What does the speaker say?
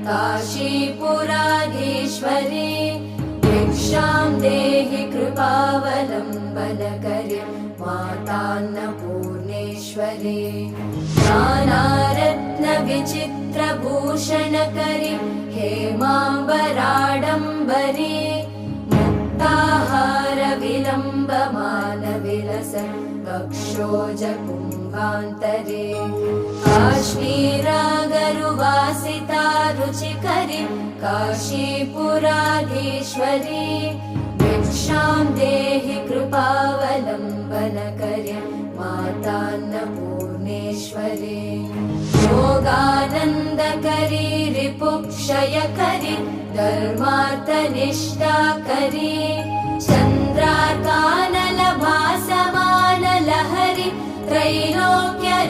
काशीपुराधीश्वरी भिक्षां देहि कृपावलम्बनकरी मातान्नपूर्णेश्वरी नानारत्नविचित्रभूषणकरी हेमाम्बराडम्बरी मुक्ताहारविलम्बमानविलस कक्षोजकुम्भान्तरे काश्मीरागरुवासिता रुचिकरी काशीपुराधीश्वरी भिक्षां देहि कृपावलम्बनकरी मातान्नपूर्णेश्वरी योगानन्दकरी रिपुक्षयकरी धर्मार्थनिष्ठाकरी चन्द्रार्कानलभासमानलहरी त्रैलोक्यरक्षाकरी।